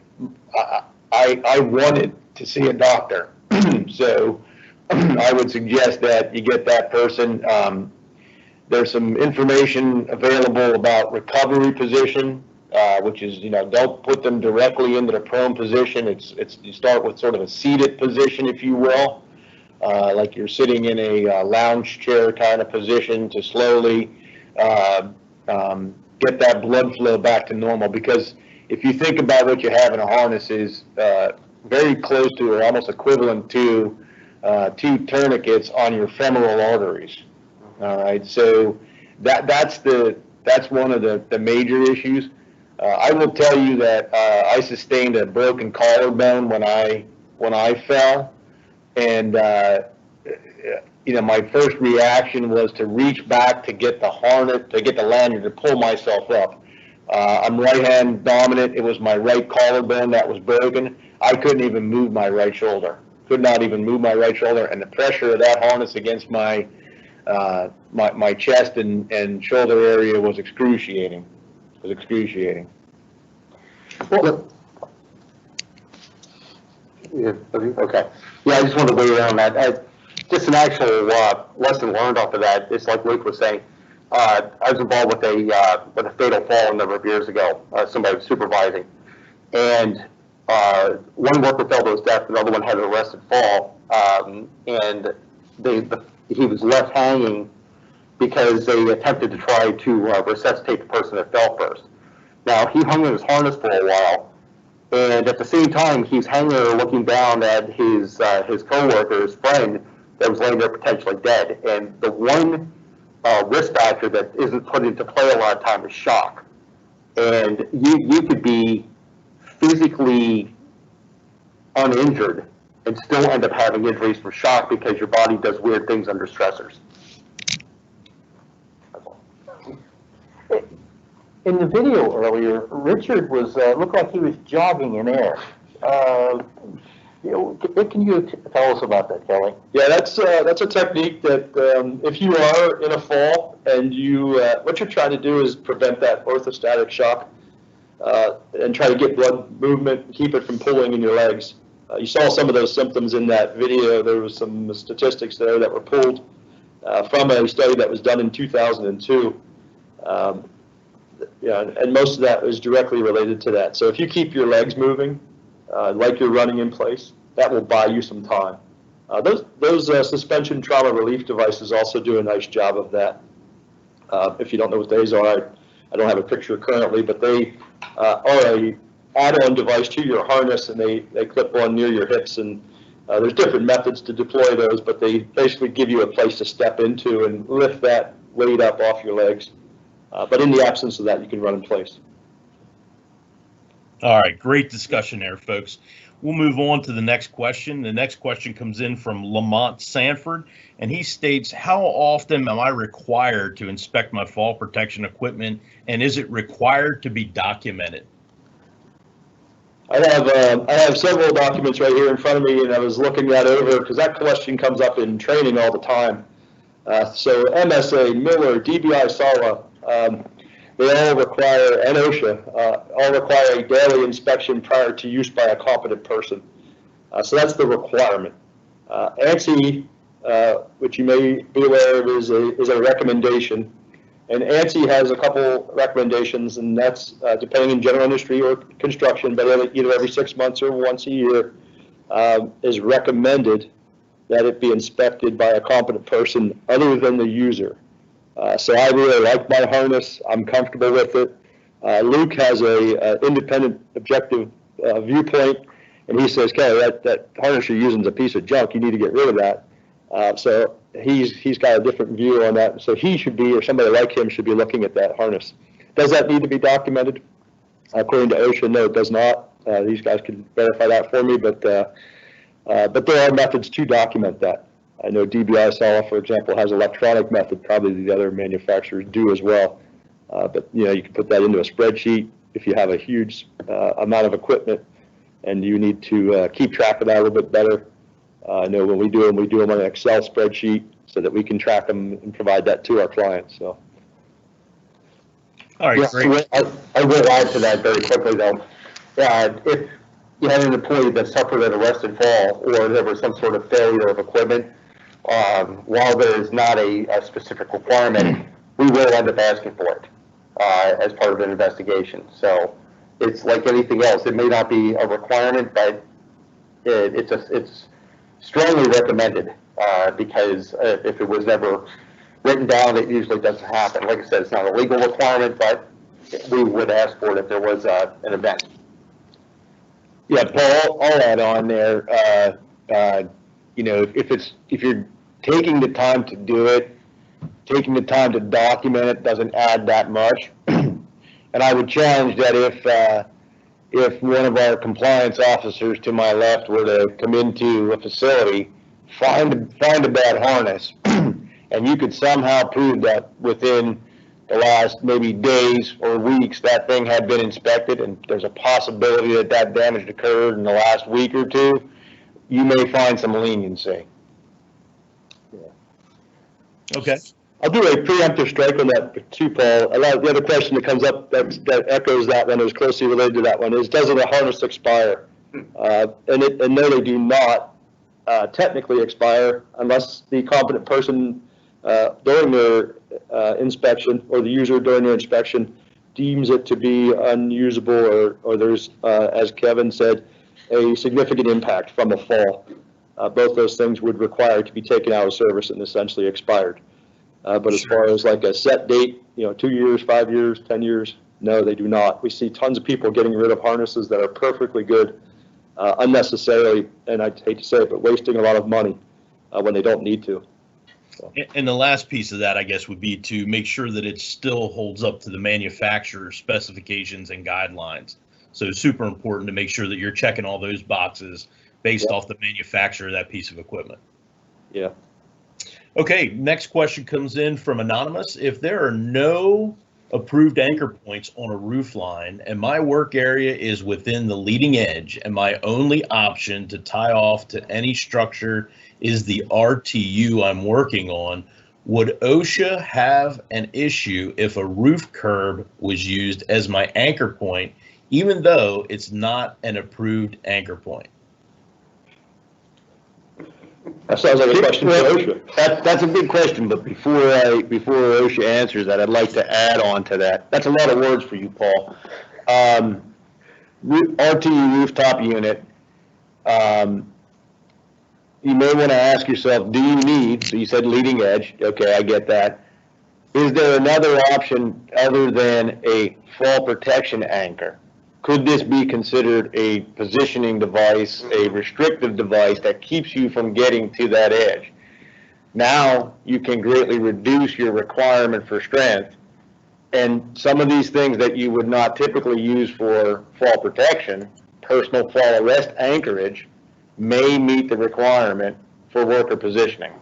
wanted to see a doctor. So I would suggest that you get that person. There's some information available about recovery position, which is, you know, don't put them directly into the prone position. It's you start with sort of a seated position, if you will, like you're sitting in a lounge chair kind of position to slowly get that blood flow back to normal. Because if you think about what you have in a harness is very close to or almost equivalent to 2 tourniquets on your femoral arteries. All right, so that's one of the major issues. I will tell you that I sustained a broken collarbone when I fell, and you know, my first reaction was to reach back to get the harness, to get the lanyard to pull myself up. I'm right hand dominant. It was my right collarbone that was broken. I couldn't even move my right shoulder. Could not even move my right shoulder, and the pressure of that harness against my my chest and shoulder area was excruciating. It was excruciating. Well, yeah, okay. Yeah, I just wanted to weigh in on that. Just an actual lesson learned off of that. It's like Luke was saying. I was involved with a fatal fall a number of years ago. Somebody was supervising, and one worker fell to his death. Another one had an arrested fall, and he was left hanging because they attempted to try to resuscitate the person that fell first. Now, he hung in his harness for a while, and at the same time, he's hanging there looking down at his coworker, his friend, that was laying there potentially dead. And the one risk factor that isn't put into play a lot of time is shock. And you could be physically uninjured and still end up having injuries from shock because your body does weird things under stressors. In the video earlier, Richard was looked like he was jogging in air. What can you tell us about that, Kelly? Yeah, that's a technique that if you are in a fall and you what you're trying to do is prevent that orthostatic shock and try to get blood movement, keep it from pulling in your legs. You saw some of those symptoms in that video. There was some statistics there that were pulled from a study that was done in 2002. Yeah, and most of that is directly related to that. So if you keep your legs moving, like you're running in place, that will buy you some time. Those suspension trauma relief devices also do a nice job of that. If you don't know what those are, I don't have a picture currently, but they are a add-on device to your harness, and they clip on near your hips, and There's different methods to deploy those, but they basically give you a place to step into and lift that weight up off your legs. But in the absence of that, you can run in place. All right, great discussion there, folks. We'll move on to the next question. The next question comes in from Lamont Sanford, and he states, how often am I required to inspect my fall protection equipment, and is it required to be documented? I have several documents right here in front of me, and I was looking that over because that question comes up in training all the time. So MSA, Miller, DBI, SALA, they all require, and OSHA, all require a daily inspection prior to use by a competent person. So that's the requirement. ANSI, which you may be aware of, is a recommendation. And ANSI has a couple recommendations, and that's depending on general industry or construction, but either every 6 months or once a year, is recommended that it be inspected by a competent person other than the user. So I really like my harness. I'm comfortable with it. Luke has a independent, objective viewpoint, and he says, "Kelly, that harness you're using is a piece of junk. You need to get rid of that." So he's got a different view on that. So he should be, or somebody like him should be looking at that harness. Does that need to be documented? According to OSHA, no, it does not. These guys can verify that for me, but there are methods to document that. I know DBI SALA, for example, has electronic method. Probably the other manufacturers do as well. But you can put that into a spreadsheet if you have a huge amount of equipment and you need to keep track of that a little bit better. I know when we do them on an Excel spreadsheet so that we can track them and provide that to our clients. So. All right, Yeah, great. I will add to that very quickly, though. If you had an employee that suffered an arrested fall or there was some sort of failure of equipment, while there is not a specific requirement, we will end up asking for it as part of an investigation. So it's like anything else. It may not be a requirement, but it's strongly recommended because if it was never written down, it usually doesn't happen. Like I said, it's not a legal requirement, but we would ask for it if there was an event. Yeah, Paul, I'll add on there. If you're taking the time to do it, taking the time to document it doesn't add that much. And I would challenge that if one of our compliance officers to my left were to come into a facility, find a bad harness, and you could somehow prove that within the last maybe days or weeks that thing had been inspected and there's a possibility that damage occurred in the last week or two, you may find some leniency. Okay. I'll do a preemptive strike on that too, Paul. The other question that comes up that echoes that one, is closely related to that one, is doesn't a harness expire? And no, they do not technically expire unless the competent person during their inspection, or the user during their inspection, deems it to be unusable, or there's, as Kevin said, a significant impact from a fall. Both those things would require to be taken out of service and essentially expired. But as far as like a set date, 2 years, 5 years, 10 years, no, they do not. We see tons of people getting rid of harnesses that are perfectly good, unnecessarily, and I hate to say it, but wasting a lot of money when they don't need to. So. And the last piece of that, I guess, would be to make sure that it still holds up to the manufacturer's specifications and guidelines. So it's super important to make sure that you're checking all those boxes based off the manufacturer of that piece of equipment. Yeah. Okay, next question comes in from Anonymous. If there are no approved anchor points on a roof line and my work area is within the leading edge and my only option to tie off to any structure is the RTU I'm working on, would OSHA have an issue if a roof curb was used as my anchor point, even though it's not an approved anchor point? That sounds like a question for OSHA. That's a good question, but before OSHA answers that, I'd like to add on to that. That's a lot of words for you, Paul. RTU rooftop unit. You may want to ask yourself, do you need, so you said leading edge, okay, I get that. Is there another option other than a fall protection anchor? could this be considered a positioning device, a restrictive device that keeps you from getting to that edge? Now you can greatly reduce your requirement for strength, and some of these things that you would not typically use for fall protection, personal fall arrest anchorage, may meet the requirement for worker positioning.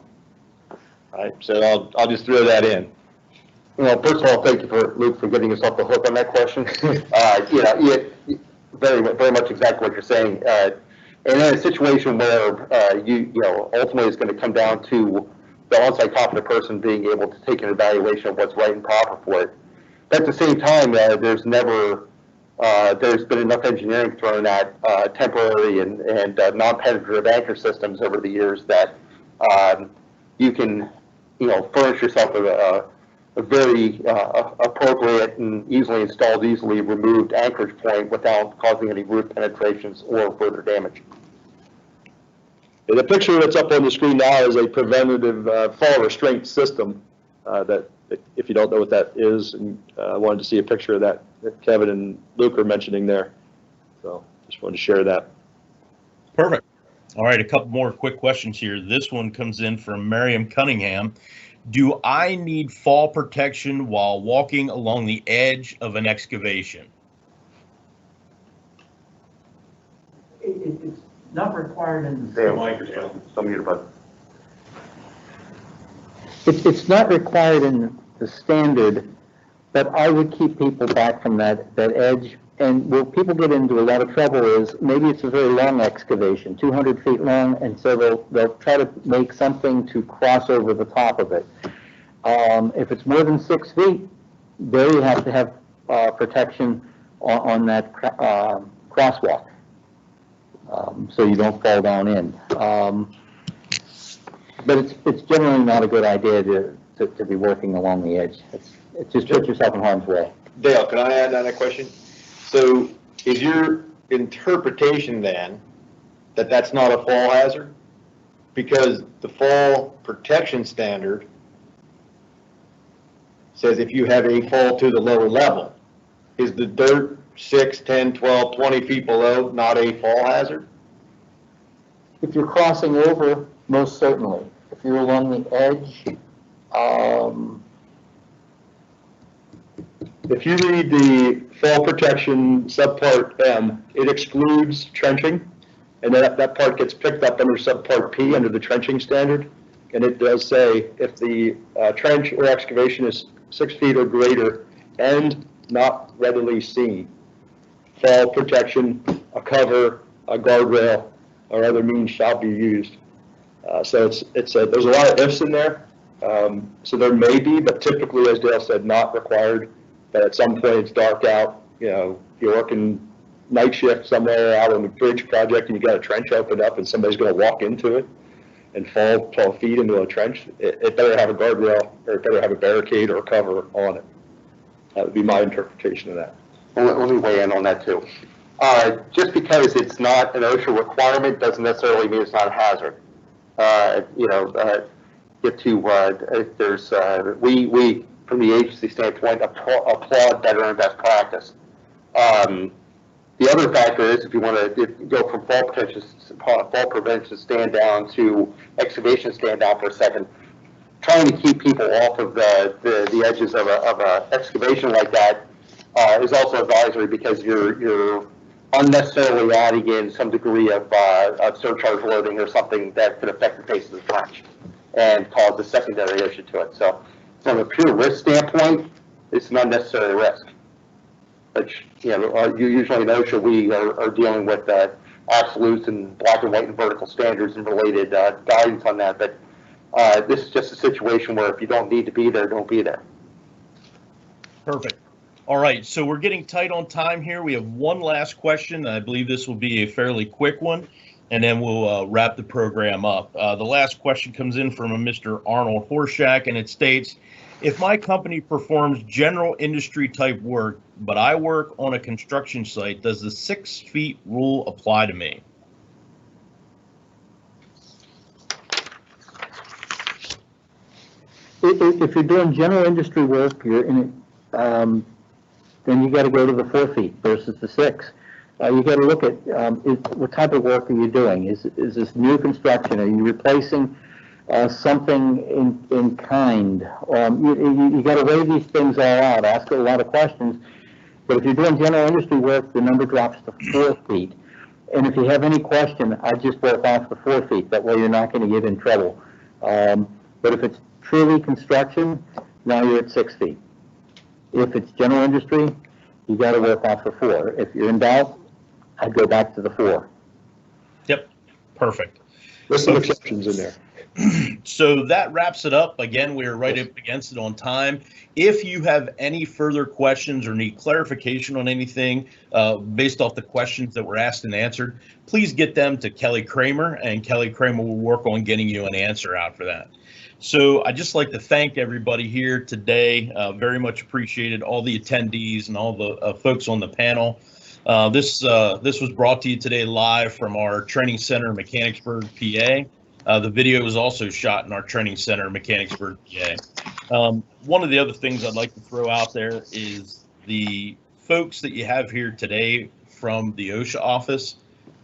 Right, so I'll just throw that in. You know, first of all, thank you for Luke for getting us off the hook on that question. Very much exactly what you're saying. And in a situation where ultimately it's going to come down to the on-site competent person being able to take an evaluation of what's right and proper for it. But at the same time, there's been enough engineering thrown at temporary and non-penetrative anchor systems over the years that you can, furnish yourself with a very appropriate and easily installed, easily removed anchorage point without causing any root penetrations or further damage. And the picture that's up on the screen now is a preventative fall restraint system that, if you don't know what that is, and I wanted to see a picture of that Kevin and Luke are mentioning there. So just wanted to share that. Perfect. All right, a couple more quick questions here. This one comes in from Miriam Cunningham. Do I need fall protection while walking along the edge of an excavation? It's not required in It's not required in the standard, but I would keep people back from that edge. And where people get into a lot of trouble is maybe it's a very long excavation, 200 feet long, and so they'll try to make something to cross over the top of it. If it's more than 6 feet, there you have to have protection on that crosswalk, so you don't fall down in. But it's generally not a good idea to be working along the edge. It's just put yourself in harm's way. Dale, can I add on that question? So is your interpretation then that that's not a fall hazard? Because the fall protection standard says if you have a fall to the lower level, is the dirt 6, 10, 12, 20 feet below not a fall hazard? If you're crossing over, most certainly. If you're along the edge, If you read the fall protection subpart M, it excludes trenching, and that part gets picked up under subpart P under the trenching standard. And it does say if the trench or excavation is 6 feet or greater and not readily seen, fall protection, a cover, a guardrail, or other means shall be used. So there's a lot of ifs in there. So there may be, but typically, as Dale said, not required. But at some point it's dark out, you're working night shift somewhere out on the bridge project and you got a trench opened up and somebody's going to walk into it and fall 12 feet into a trench. It better have a guardrail, or it better have a barricade or a cover on it. That would be my interpretation of that. Let me weigh in on that too. Just because it's not an OSHA requirement doesn't necessarily mean it's not a hazard. We from the agency standpoint applaud better and best practice. The other factor is if you want to go from fall prevention stand down to excavation stand down for a second, trying to keep people off of the edges of a excavation like that is also advisory, because you're unnecessarily adding in some degree of surcharge loading or something that could affect the face of the trench and cause a secondary issue to it. So from a pure risk standpoint, it's an unnecessary risk. Which, you usually in OSHA, we are dealing with absolutes and black and white and vertical standards and related guidance on that. But this is just a situation where if you don't need to be there, don't be there. Perfect. All right, so we're getting tight on time here. We have one last question. I believe this will be a fairly quick one, and then we'll wrap the program up. The last question comes in from a Mr. Arnold Horshack, and it states, if my company performs general industry type work, but I work on a construction site, does the 6 feet rule apply to me? If you're doing general industry work, you're in then you gotta go to the 4 feet versus the 6. You gotta look at, what type of work are you doing? Is this new construction? Are you replacing, something in kind? You gotta weigh these things all out, ask a lot of questions. But if you're doing general industry work, the number drops to 4 feet. And if you have any question, I just work off the 4 feet. That way you're not gonna get in trouble. But if it's truly construction, now you're at 6 feet. If it's general industry, you gotta work off the 4. If you're in doubt, I'd go back to the 4. Yep, perfect. There's some exceptions in there. So that wraps it up. Again, we are right up against it on time. If you have any further questions or need clarification on anything based off the questions that were asked and answered, please get them to Kelly Kramer, and Kelly Kramer will work on getting you an answer out for that. So I'd just like to thank everybody here today. Very much appreciated, all the attendees and all the folks on the panel. This was brought to you today live from our training center in Mechanicsburg, PA. The video was also shot in our training center in Mechanicsburg, PA. One of the other things I'd like to throw out there is the folks that you have here today from the OSHA office.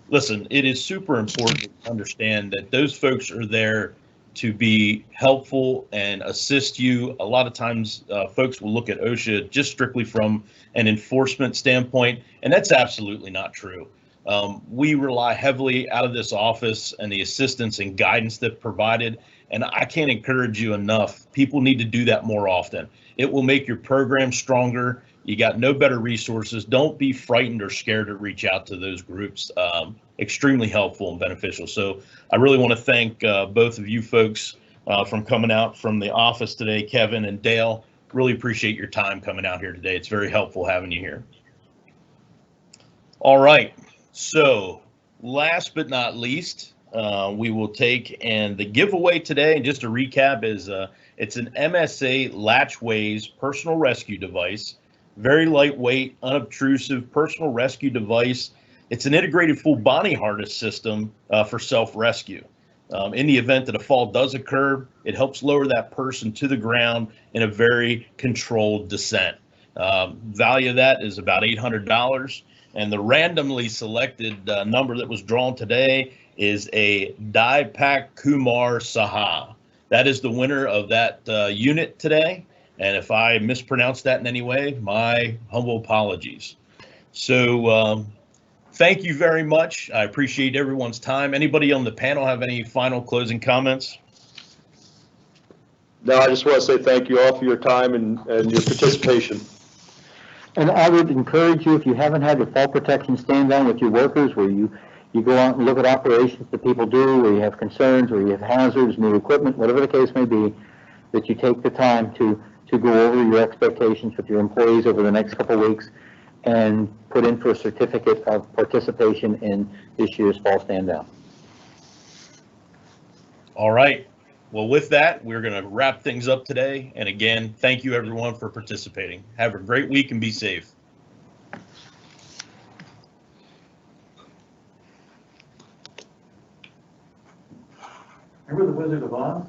Listen, it is super important to understand that those folks are there to be helpful and assist you. A lot of times folks will look at OSHA just strictly from an enforcement standpoint, and that's absolutely not true. We rely heavily out of this office and the assistance and guidance that's provided, and I can't encourage you enough. People need to do that more often. It will make your program stronger. You got no better resources. Don't be frightened or scared to reach out to those groups. Extremely helpful and beneficial. So I really want to thank both of you folks from coming out from the office today, Kevin and Dale. Really appreciate your time coming out here today. It's very helpful having you here. All right. So last but not least, we will take, and the giveaway today, and just to recap, is it's an MSA Latchways personal rescue device. Very lightweight, unobtrusive personal rescue device. It's an integrated full body harness system for self-rescue. In the event that a fall does occur, it helps lower that person to the ground in a very controlled descent. Value of that is about $800. And the randomly selected number that was drawn today is a Deepak Kumar Saha. That is the winner of that unit today. And if I mispronounced that in any way, my humble apologies. So thank you very much. I appreciate everyone's time. Anybody on the panel have any final closing comments? No, I just want to say thank you all for your time and your participation. And I would encourage you, if you haven't had the fall protection stand down with your workers, where you go out and look at operations that people do, where you have concerns, where you have hazards, new equipment, whatever the case may be, that you take the time to go over your expectations with your employees over the next couple of weeks and put in for a certificate of participation in this year's fall stand down. All right. Well, with that, we're going to wrap things up today. And again, thank you everyone for participating. Have a great week and be safe. Remember the Wizard of Oz?